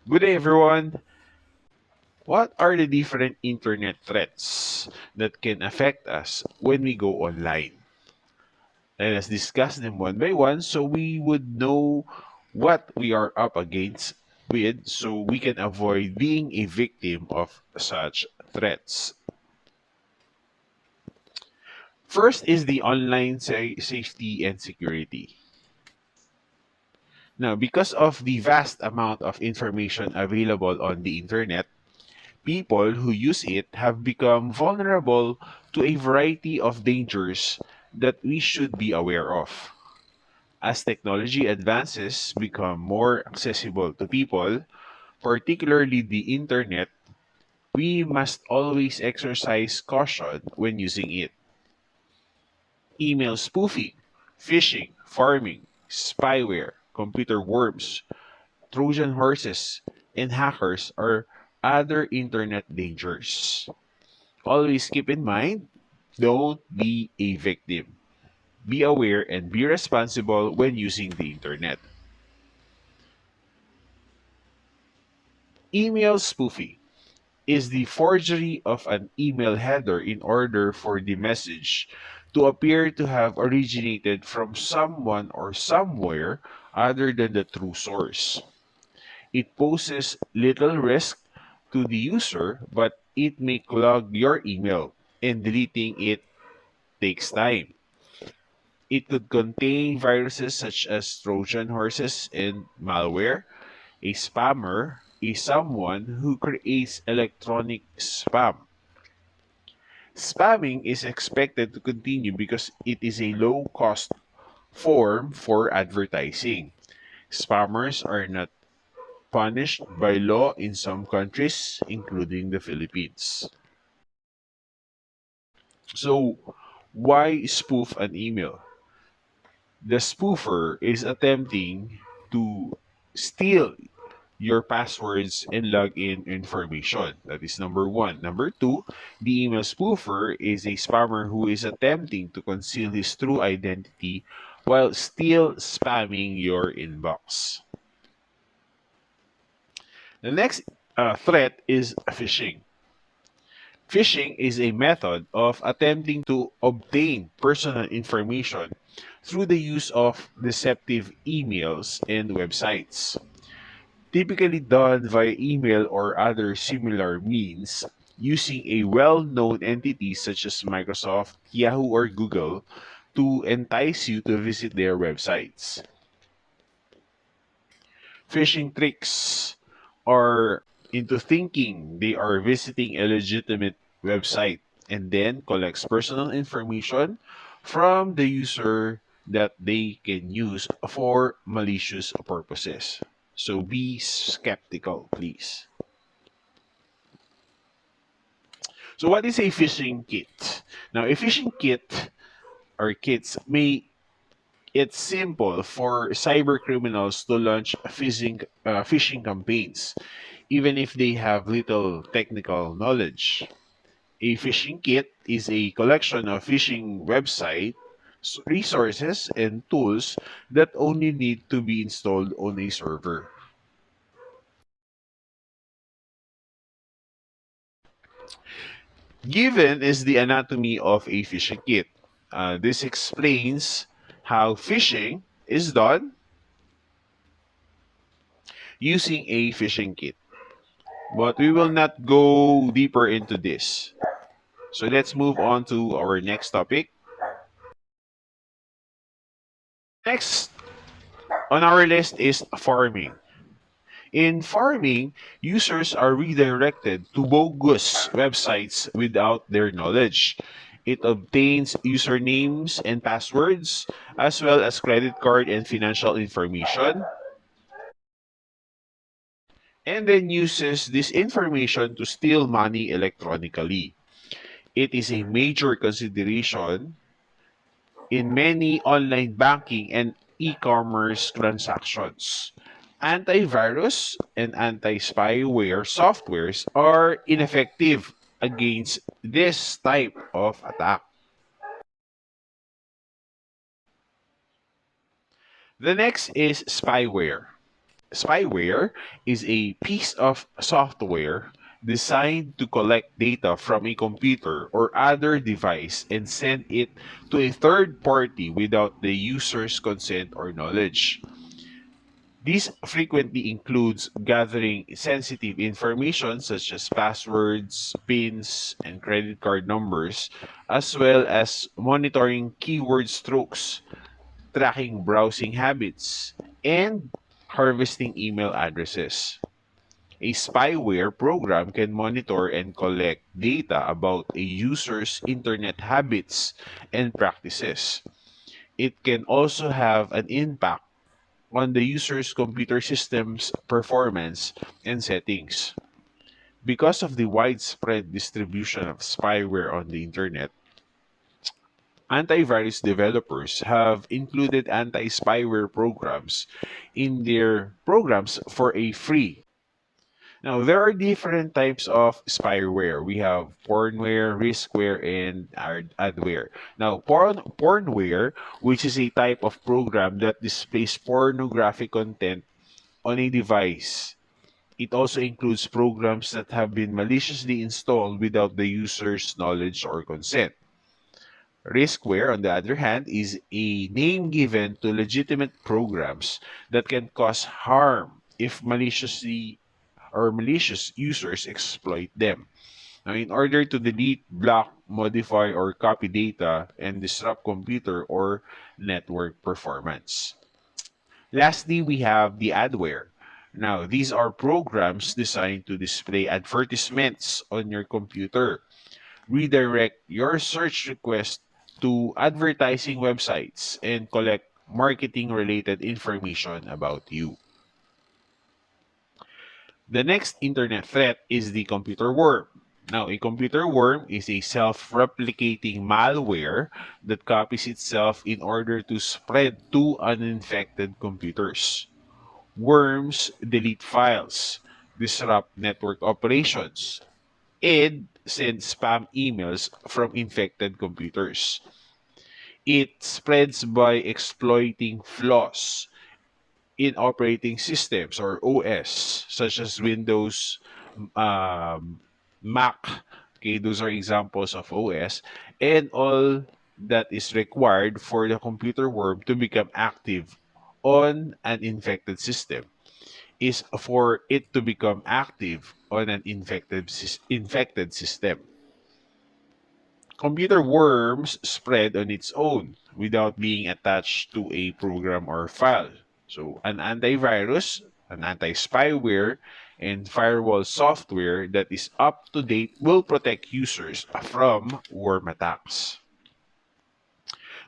Good day, everyone. What are the different internet threats that can affect us when we go online? Let us discuss them one by one so we would know what we are up against with so we can avoid being a victim of such threats. First is the online safety and security. Now, because of the vast amount of information available on the internet, people who use it have become vulnerable to a variety of dangers that we should be aware of. As technology advances become more accessible to people, particularly the internet, we must always exercise caution when using it. Email spoofing, phishing, farming, spyware, computer worms, Trojan horses, and hackers are other internet dangers. Always keep in mind, don't be a victim. Be aware and be responsible when using the internet. Email spoofing is the forgery of an email header in order for the message to appear to have originated from someone or somewhere other than the true source. It poses little risk to the user, but it may clog your email, and deleting it takes time. It could contain viruses such as Trojan horses and malware. A spammer is someone who creates electronic spam. Spamming is expected to continue because it is a low cost form for advertising. Spammers are not punished by law in some countries, including the Philippines. So, why spoof an email? The spoofer is attempting to steal your passwords and login information. That is number one. Number two, the email spoofer is a spammer who is attempting to conceal his true identity while still spamming your inbox. The next threat is phishing. Phishing is a method of attempting to obtain personal information through the use of deceptive emails and websites. Typically done via email or other similar means, using a well-known entity such as Microsoft, Yahoo, or Google to entice you to visit their websites. Phishing tricks are into thinking they are visiting a legitimate website and then collects personal information from the user that they can use for malicious purposes. So be skeptical, please. So what is a phishing kit? Now, a phishing kit or kits may it's simple for cyber criminals to launch phishing campaigns, even if they have little technical knowledge. A phishing kit is a collection of phishing website resources and tools that only need to be installed on a server. Given is the anatomy of a phishing kit. This explains how phishing is done using a phishing kit. But we will not go deeper into this. So let's move on to our next topic. Next on our list is farming. In farming, users are redirected to bogus websites without their knowledge. It obtains usernames and passwords, as well as credit card and financial information, and then uses this information to steal money electronically. It is a major consideration in many online banking and e-commerce transactions. Antivirus and anti-spyware softwares are ineffective against this type of attack. The next is spyware. Spyware is a piece of software designed to collect data from a computer or other device and send it to a third party without the user's consent or knowledge. This frequently includes gathering sensitive information such as passwords, PINs, and credit card numbers, as well as monitoring keyword strokes, tracking browsing habits, and harvesting email addresses. A spyware program can monitor and collect data about a user's internet habits and practices. It can also have an impact on the user's computer system's performance and settings. Because of the widespread distribution of spyware on the internet, antivirus developers have included anti-spyware programs in their programs for a free. Now, there are different types of spyware. We have pornware, riskware, and adware. Now, pornware, which is a type of program that displays pornographic content on a device. It also includes programs that have been maliciously installed without the user's knowledge or consent. Riskware, on the other hand, is a name given to legitimate programs that can cause harm if malicious users exploit them. Now, in order to delete, block, modify, or copy data and disrupt computer or network performance. Lastly, we have the adware. Now, these are programs designed to display advertisements on your computer, redirect your search request to advertising websites, and collect marketing related information about you. The next internet threat is the computer worm. Now, a computer worm is a self replicating malware that copies itself in order to spread to uninfected computers. Worms delete files, disrupt network operations, and send spam emails from infected computers. It spreads by exploiting flaws in operating systems or OS, such as Windows, Mac. Okay, those are examples of OS, and all that is required for the computer worm to become active on an infected system is for it to become active on an infected system. Computer worms spread on its own without being attached to a program or file. So, an antivirus, an anti spyware, and firewall software that is up to date will protect users from worm attacks.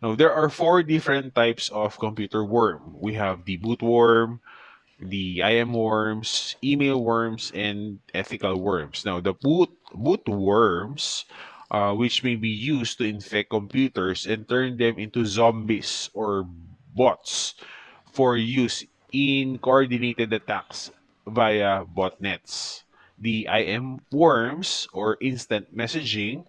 Now, there are four different types of computer worm. We have the bootworm, the IM worms, email worms, and ethical worms. Now, the boot worms, which may be used to infect computers and turn them into zombies or bots for use in coordinated attacks via botnets. The IM worms, or instant messaging,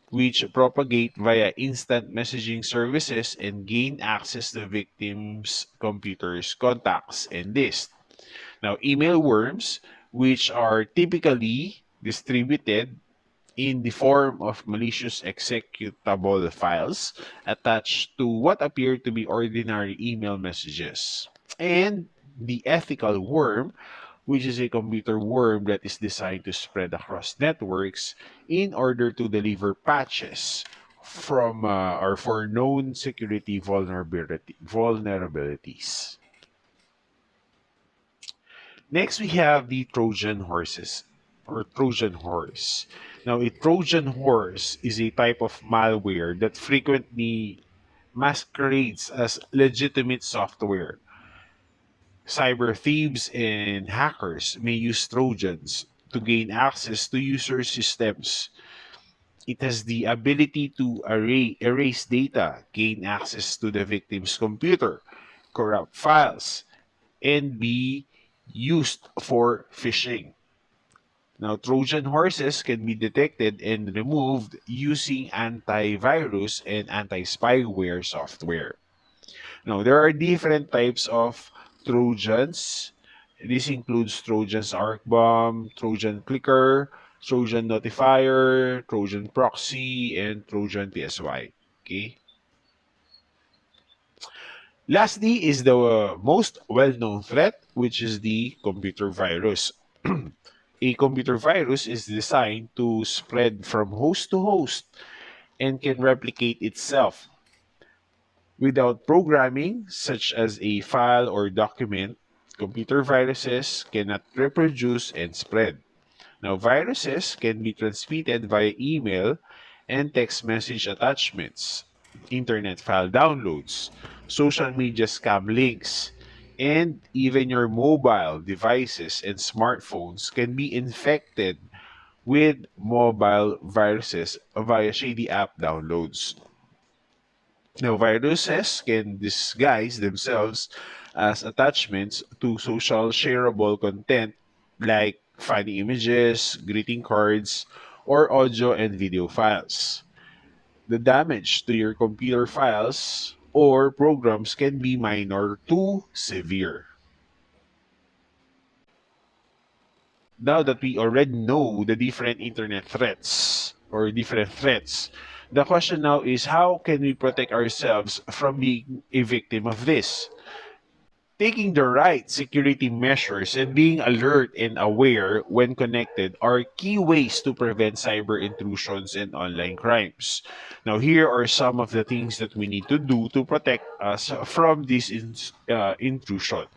which propagate via instant messaging services and gain access to victims' computers, contacts, and disks. Now, email worms, which are typically distributed in the form of malicious executable files attached to what appear to be ordinary email messages. And the ethical worm, which is a computer worm that is designed to spread across networks in order to deliver patches from or for known security vulnerabilities. Next, we have the Trojan horses or Trojan horse. Now, a Trojan horse is a type of malware that frequently masquerades as legitimate software. Cyber thieves and hackers may use Trojans to gain access to user systems. It has the ability to erase data, gain access to the victim's computer, corrupt files, and be used for phishing. Now, Trojan horses can be detected and removed using antivirus and anti-spyware software. Now, there are different types of Trojans. This includes Trojan's Arc Bomb, Trojan Clicker, Trojan Notifier, Trojan Proxy, and Trojan PSY. Okay. Lastly is the most well-known threat, which is the computer virus. A computer virus is designed to spread from host to host and can replicate itself without programming, such as a file or document. Computer viruses cannot reproduce and spread. Now, viruses can be transmitted via email and text message attachments, internet file downloads, social media scam links, and even your mobile devices and smartphones can be infected with mobile viruses via shady app downloads. Now, viruses can disguise themselves as attachments to social shareable content like funny images, greeting cards, or audio and video files. The damage to your computer files or programs can be minor to severe. Now that we already know the different internet threats or different threats, the question now is how can we protect ourselves from being a victim of this? Taking the right security measures and being alert and aware when connected are key ways to prevent cyber intrusions and online crimes. Now, here are some of the things that we need to do to protect us from this intrusion.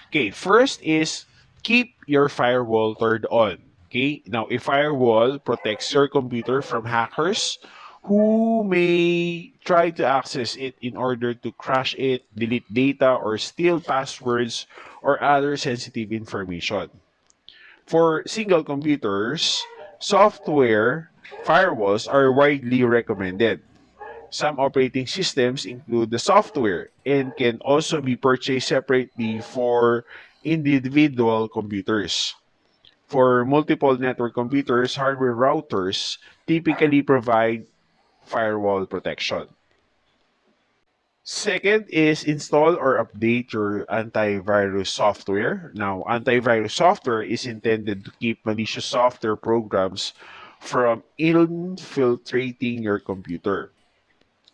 Okay, first is keep your firewall turned on. Okay, now a firewall protects your computer from hackers who may try to access it in order to crash it, delete data, or steal passwords or other sensitive information. For single computers, software firewalls are widely recommended. Some operating systems include the software and can also be purchased separately for individual computers. For multiple network computers, hardware routers typically provide firewall protection. Second is install or update your antivirus software. Now, antivirus software is intended to keep malicious software programs from infiltrating your computer.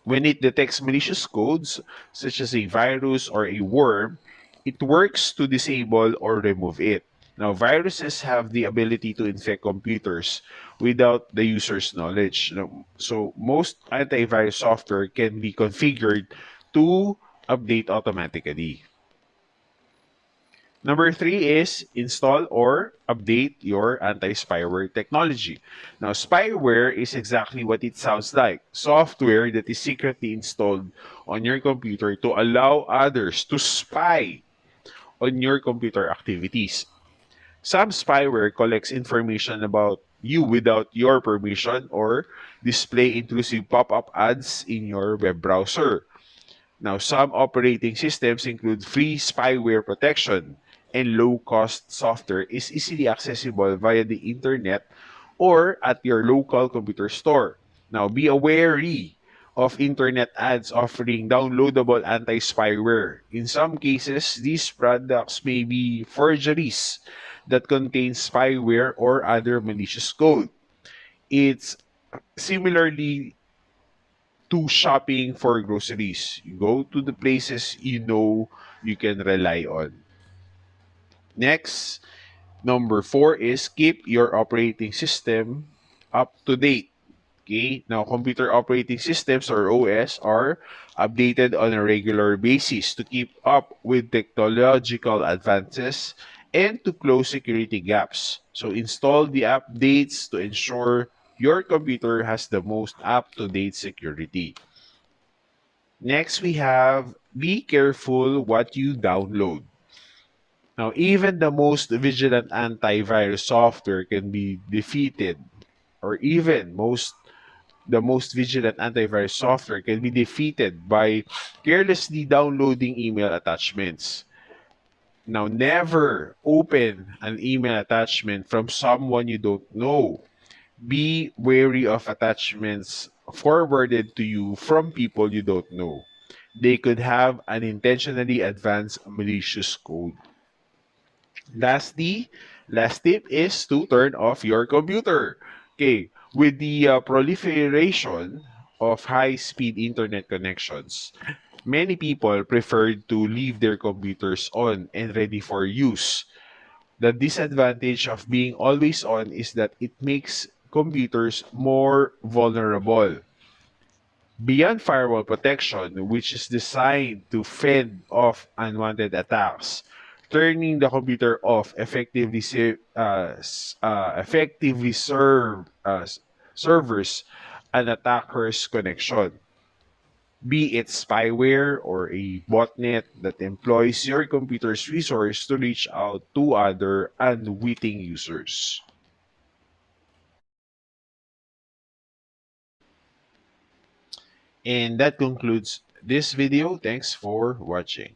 When it detects malicious codes, such as a virus or a worm, it works to disable or remove it. Now, viruses have the ability to infect computers without the user's knowledge. Now, so, most antivirus software can be configured to update automatically. Number three is install or update your anti-spyware technology. Now, spyware is exactly what it sounds like software that is secretly installed on your computer to allow others to spy on your computer activities. Some spyware collects information about you without your permission or display intrusive pop-up ads in your web browser. Now, some operating systems include free spyware protection, and low-cost software is easily accessible via the internet or at your local computer store. Now, be wary of internet ads offering downloadable anti-spyware. In some cases, these products may be forgeries that contain spyware or other malicious code. It's similarly to shopping for groceries. You go to the places you know you can rely on. Next, number four is keep your operating system up to date. Okay, now computer operating systems or OS are updated on a regular basis to keep up with technological advances and to close security gaps. So install the updates to ensure your computer has the most up-to-date security. Next, we have be careful what you download. Now, even the most vigilant antivirus software can be defeated, or even the most vigilant antivirus software can be defeated by carelessly downloading email attachments. Now, never open an email attachment from someone you don't know. Be wary of attachments forwarded to you from people you don't know. They could have unintentionally advanced malicious code. Lastly, last tip is to turn off your computer. Okay, with the proliferation of high-speed internet connections, many people prefer to leave their computers on and ready for use. The disadvantage of being always on is that it makes computers more vulnerable. Beyond firewall protection, which is designed to fend off unwanted attacks, turning the computer off effectively servers an attacker's connection, be it spyware or a botnet that employs your computer's resource to reach out to other unwitting users. And that concludes this video. Thanks for watching.